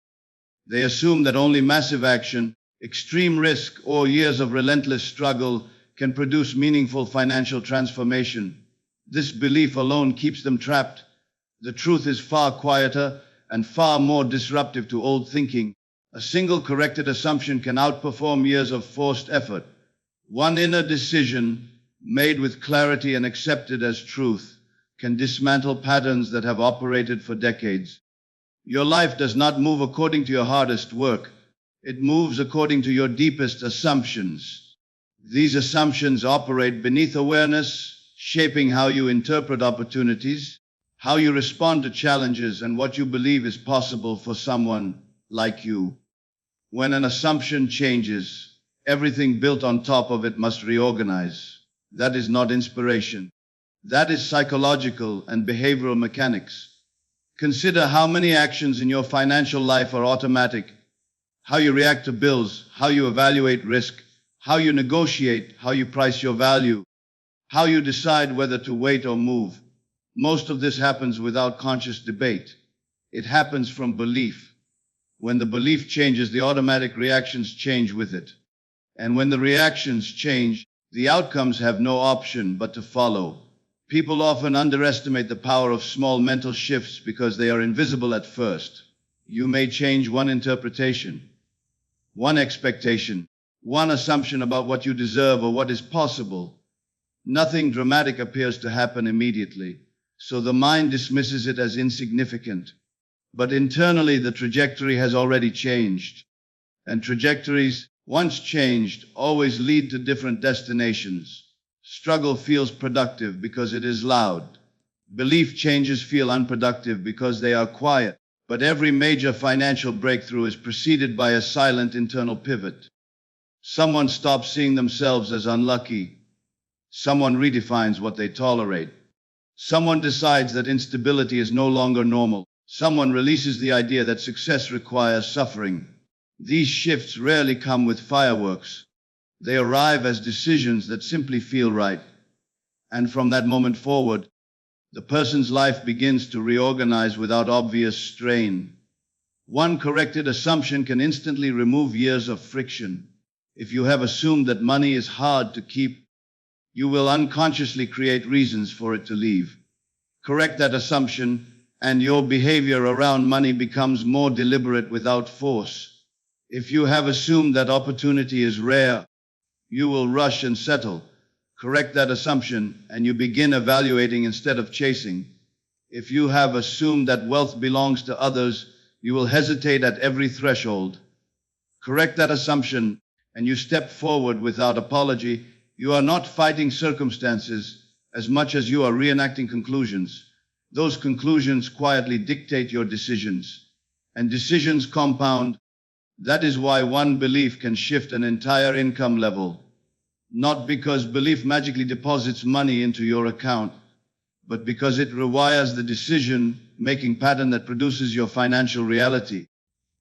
They assume that only massive action, extreme risk, or years of relentless struggle can produce meaningful financial transformation. This belief alone keeps them trapped. The truth is far quieter and far more disruptive to old thinking. A single corrected assumption can outperform years of forced effort. One inner decision, made with clarity and accepted as truth, can dismantle patterns that have operated for decades. Your life does not move according to your hardest work. It moves according to your deepest assumptions. These assumptions operate beneath awareness, shaping how you interpret opportunities, how you respond to challenges, and what you believe is possible for someone like you. When an assumption changes, everything built on top of it must reorganize. That is not inspiration. That is psychological and behavioral mechanics. Consider how many actions in your financial life are automatic. How you react to bills, how you evaluate risk, how you negotiate, how you price your value, how you decide whether to wait or move. Most of this happens without conscious debate. It happens from belief. When the belief changes, the automatic reactions change with it. And when the reactions change, the outcomes have no option but to follow. People often underestimate the power of small mental shifts because they are invisible at first. You may change one interpretation, one expectation, one assumption about what you deserve or what is possible. Nothing dramatic appears to happen immediately, so the mind dismisses it as insignificant. But internally, the trajectory has already changed. And trajectories, once changed, always lead to different destinations. Struggle feels productive because it is loud. Belief changes feel unproductive because they are quiet. But every major financial breakthrough is preceded by a silent internal pivot. Someone stops seeing themselves as unlucky. Someone redefines what they tolerate. Someone decides that instability is no longer normal. Someone releases the idea that success requires suffering. These shifts rarely come with fireworks. They arrive as decisions that simply feel right. And from that moment forward, the person's life begins to reorganize without obvious strain. One corrected assumption can instantly remove years of friction. If you have assumed that money is hard to keep, you will unconsciously create reasons for it to leave. Correct that assumption, and your behavior around money becomes more deliberate without force. If you have assumed that opportunity is rare, you will rush and settle. Correct that assumption, and you begin evaluating instead of chasing. If you have assumed that wealth belongs to others, you will hesitate at every threshold. Correct that assumption, and you step forward without apology. You are not fighting circumstances as much as you are reenacting conclusions. Those conclusions quietly dictate your decisions, and decisions compound. That is why one belief can shift an entire income level. Not because belief magically deposits money into your account, but because it rewires the decision-making pattern that produces your financial reality.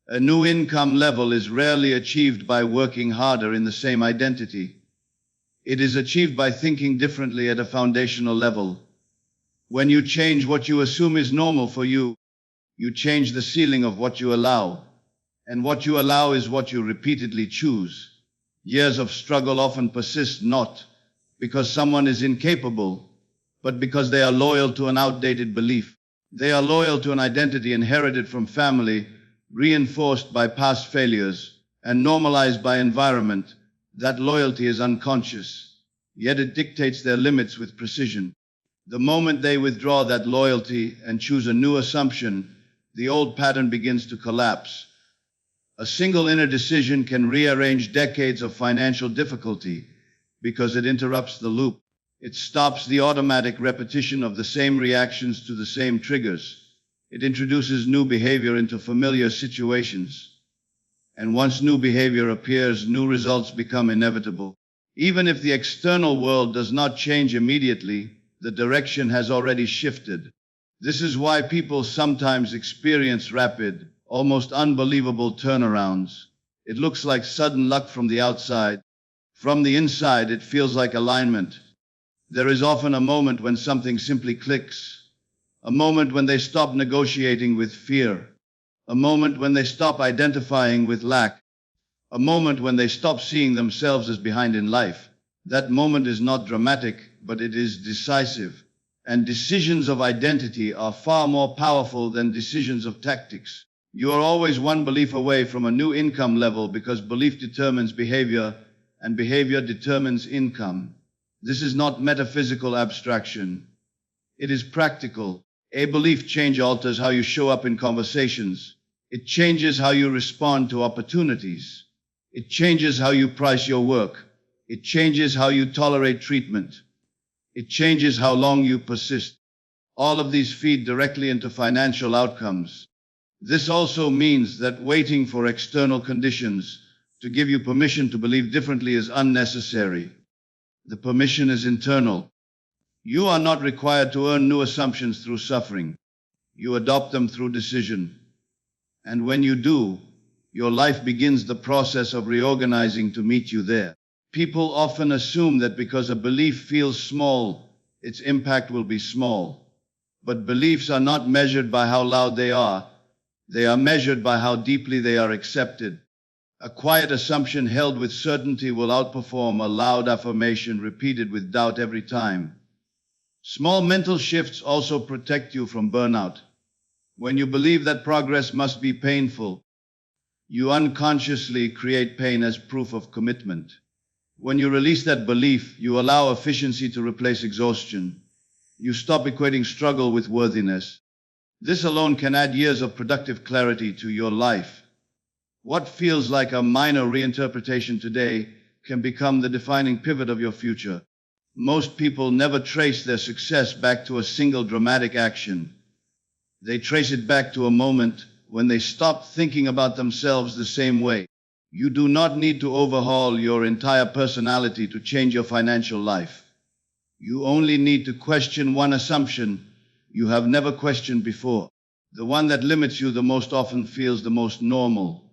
A new income level is rarely achieved by working harder in the same identity. It is achieved by thinking differently at a foundational level. When you change what you assume is normal for you, you change the ceiling of what you allow. And what you allow is what you repeatedly choose. Years of struggle often persist not because someone is incapable, but because they are loyal to an outdated belief. They are loyal to an identity inherited from family, reinforced by past failures, and normalized by environment. That loyalty is unconscious, yet it dictates their limits with precision. The moment they withdraw that loyalty and choose a new assumption, the old pattern begins to collapse. A single inner decision can rearrange decades of financial difficulty because it interrupts the loop. It stops the automatic repetition of the same reactions to the same triggers. It introduces new behavior into familiar situations. And once new behavior appears, new results become inevitable. Even if the external world does not change immediately, the direction has already shifted. This is why people sometimes experience rapid, almost unbelievable turnarounds. It looks like sudden luck from the outside. From the inside, it feels like alignment. There is often a moment when something simply clicks. A moment when they stop negotiating with fear. A moment when they stop identifying with lack. A moment when they stop seeing themselves as behind in life. That moment is not dramatic, but it is decisive. And decisions of identity are far more powerful than decisions of tactics. You are always one belief away from a new income level because belief determines behavior, and behavior determines income. This is not metaphysical abstraction. It is practical. A belief change alters how you show up in conversations. It changes how you respond to opportunities. It changes how you price your work. It changes how you tolerate treatment. It changes how long you persist. All of these feed directly into financial outcomes. This also means that waiting for external conditions to give you permission to believe differently is unnecessary. The permission is internal. You are not required to earn new assumptions through suffering. You adopt them through decision. And when you do, your life begins the process of reorganizing to meet you there. People often assume that because a belief feels small, its impact will be small. But beliefs are not measured by how loud they are. They are measured by how deeply they are accepted. A quiet assumption held with certainty will outperform a loud affirmation repeated with doubt every time. Small mental shifts also protect you from burnout. When you believe that progress must be painful, you unconsciously create pain as proof of commitment. When you release that belief, you allow efficiency to replace exhaustion. You stop equating struggle with worthiness. This alone can add years of productive clarity to your life. What feels like a minor reinterpretation today can become the defining pivot of your future. Most people never trace their success back to a single dramatic action. They trace it back to a moment when they stop thinking about themselves the same way. You do not need to overhaul your entire personality to change your financial life. You only need to question one assumption you have never questioned before. The one that limits you the most often feels the most normal.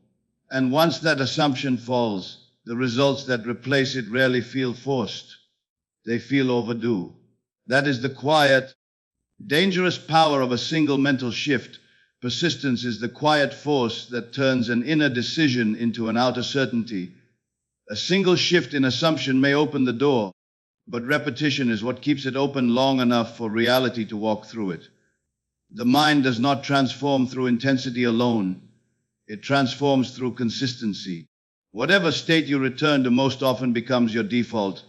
And once that assumption falls, the results that replace it rarely feel forced. They feel overdue. That is the quiet, dangerous power of a single mental shift. Persistence is the quiet force that turns an inner decision into an outer certainty. A single shift in assumption may open the door, but repetition is what keeps it open long enough for reality to walk through it. The mind does not transform through intensity alone. It transforms through consistency. Whatever state you return to most often becomes your default,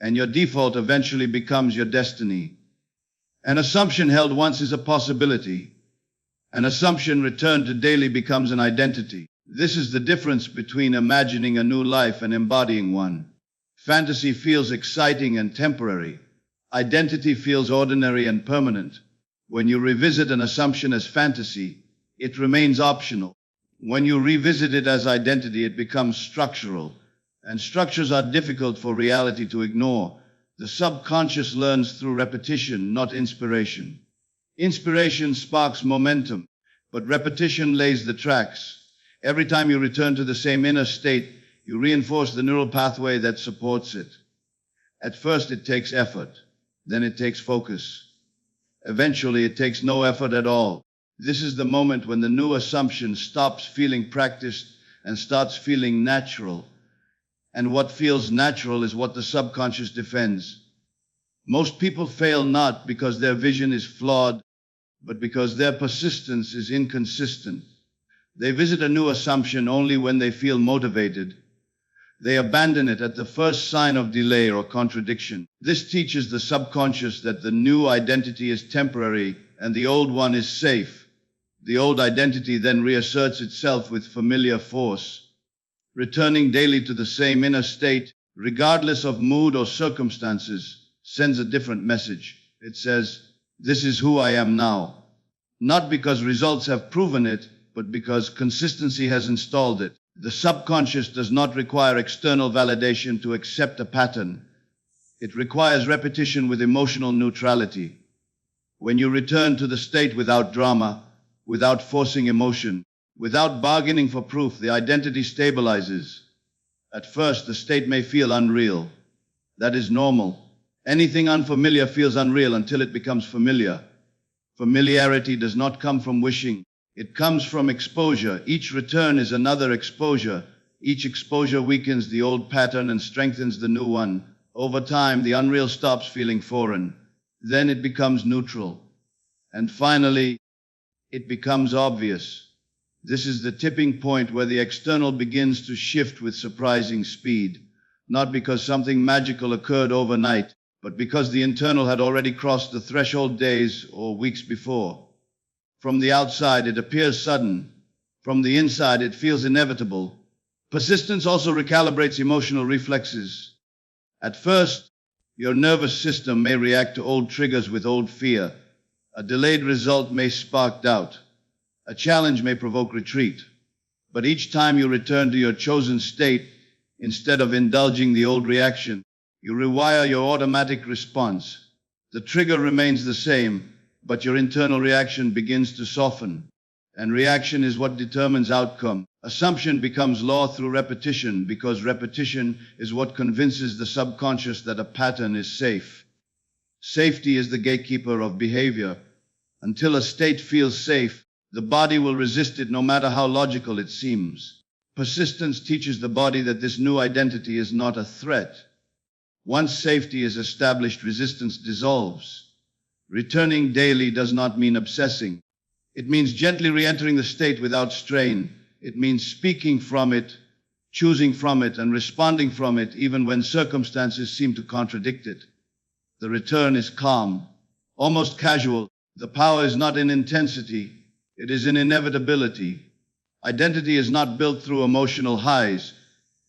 and your default eventually becomes your destiny. An assumption held once is a possibility. An assumption returned to daily becomes an identity. This is the difference between imagining a new life and embodying one. Fantasy feels exciting and temporary. Identity feels ordinary and permanent. When you revisit an assumption as fantasy, it remains optional. When you revisit it as identity, it becomes structural. And structures are difficult for reality to ignore. The subconscious learns through repetition, not inspiration. Inspiration sparks momentum, but repetition lays the tracks. Every time you return to the same inner state, you reinforce the neural pathway that supports it. At first it takes effort, then it takes focus. Eventually it takes no effort at all. This is the moment when the new assumption stops feeling practiced and starts feeling natural. And what feels natural is what the subconscious defends. Most people fail not because their vision is flawed, but because their persistence is inconsistent. They visit a new assumption only when they feel motivated. They abandon it at the first sign of delay or contradiction. This teaches the subconscious that the new identity is temporary and the old one is safe. The old identity then reasserts itself with familiar force. Returning daily to the same inner state, regardless of mood or circumstances, sends a different message. It says, "This is who I am now." Not because results have proven it, but because consistency has installed it. The subconscious does not require external validation to accept a pattern. It requires repetition with emotional neutrality. When you return to the state without drama, without forcing emotion, without bargaining for proof, the identity stabilizes. At first, the state may feel unreal. That is normal. Anything unfamiliar feels unreal until it becomes familiar. Familiarity does not come from wishing. It comes from exposure. Each return is another exposure. Each exposure weakens the old pattern and strengthens the new one. Over time, the unreal stops feeling foreign. Then it becomes neutral. And finally, it becomes obvious. This is the tipping point where the external begins to shift with surprising speed, not because something magical occurred overnight, but because the internal had already crossed the threshold days or weeks before. From the outside, it appears sudden. From the inside, it feels inevitable. Persistence also recalibrates emotional reflexes. At first, your nervous system may react to old triggers with old fear. A delayed result may spark doubt. A challenge may provoke retreat. But each time you return to your chosen state, instead of indulging the old reaction, you rewire your automatic response. The trigger remains the same, but your internal reaction begins to soften. And reaction is what determines outcome. Assumption becomes law through repetition, because repetition is what convinces the subconscious that a pattern is safe. Safety is the gatekeeper of behavior. Until a state feels safe, the body will resist it no matter how logical it seems. Persistence teaches the body that this new identity is not a threat. Once safety is established, resistance dissolves. Returning daily does not mean obsessing. It means gently re-entering the state without strain. It means speaking from it, choosing from it, and responding from it even when circumstances seem to contradict it. The return is calm, almost casual. The power is not in intensity, it is in inevitability. Identity is not built through emotional highs.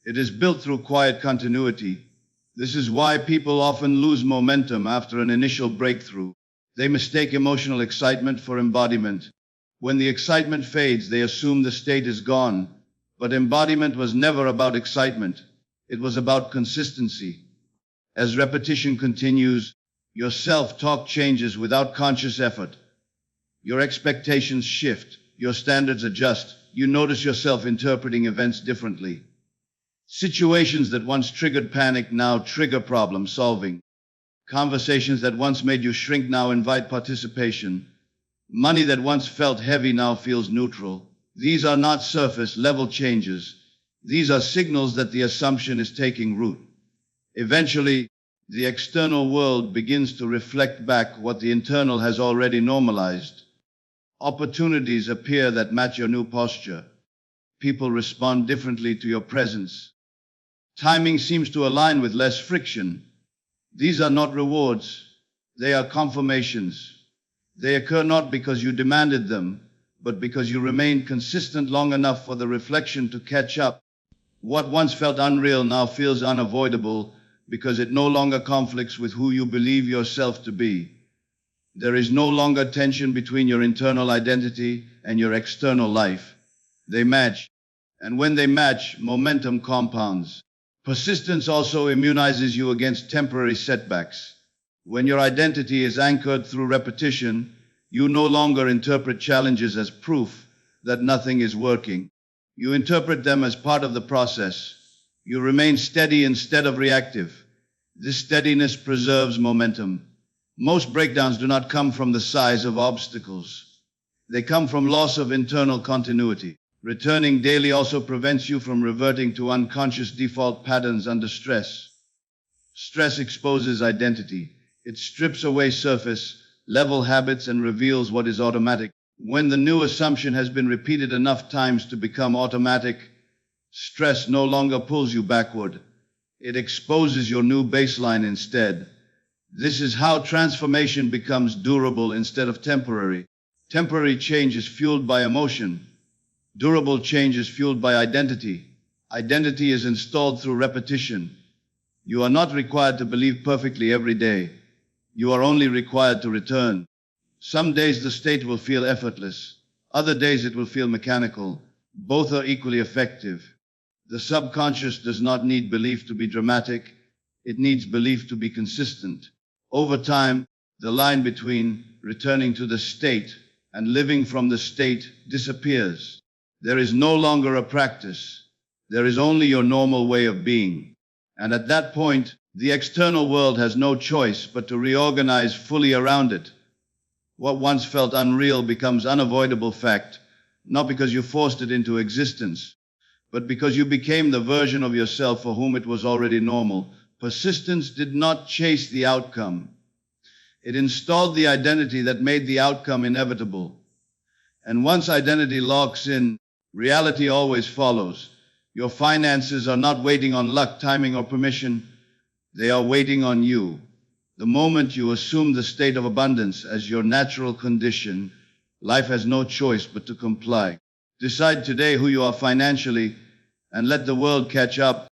It is built through quiet continuity. This is why people often lose momentum after an initial breakthrough. They mistake emotional excitement for embodiment. When the excitement fades, they assume the state is gone. But embodiment was never about excitement. It was about consistency. As repetition continues, your self-talk changes without conscious effort. Your expectations shift. Your standards adjust. You notice yourself interpreting events differently. Situations that once triggered panic now trigger problem solving. Conversations that once made you shrink now invite participation. Money that once felt heavy now feels neutral. These are not surface-level changes. These are signals that the assumption is taking root. Eventually, the external world begins to reflect back what the internal has already normalized. Opportunities appear that match your new posture. People respond differently to your presence. Timing seems to align with less friction. These are not rewards. They are confirmations. They occur not because you demanded them, but because you remained consistent long enough for the reflection to catch up. What once felt unreal now feels unavoidable because it no longer conflicts with who you believe yourself to be. There is no longer tension between your internal identity and your external life. They match, and when they match, momentum compounds. Persistence also immunizes you against temporary setbacks. When your identity is anchored through repetition, you no longer interpret challenges as proof that nothing is working. You interpret them as part of the process. You remain steady instead of reactive. This steadiness preserves momentum. Most breakdowns do not come from the size of obstacles. They come from loss of internal continuity. Returning daily also prevents you from reverting to unconscious default patterns under stress. Stress exposes identity. It strips away surface-level habits and reveals what is automatic. When the new assumption has been repeated enough times to become automatic, stress no longer pulls you backward. It exposes your new baseline instead. This is how transformation becomes durable instead of temporary. Temporary change is fueled by emotion. Durable change is fueled by identity. Identity is installed through repetition. You are not required to believe perfectly every day. You are only required to return. Some days the state will feel effortless. Other days it will feel mechanical. Both are equally effective. The subconscious does not need belief to be dramatic. It needs belief to be consistent. Over time, the line between returning to the state and living from the state disappears. There is no longer a practice. There is only your normal way of being. And at that point, the external world has no choice but to reorganize fully around it. What once felt unreal becomes unavoidable fact, not because you forced it into existence, but because you became the version of yourself for whom it was already normal. Persistence did not chase the outcome. It installed the identity that made the outcome inevitable. And once identity locks in, reality always follows. Your finances are not waiting on luck, timing, or permission. They are waiting on you. The moment you assume the state of abundance as your natural condition, life has no choice but to comply. Decide today who you are financially and let the world catch up.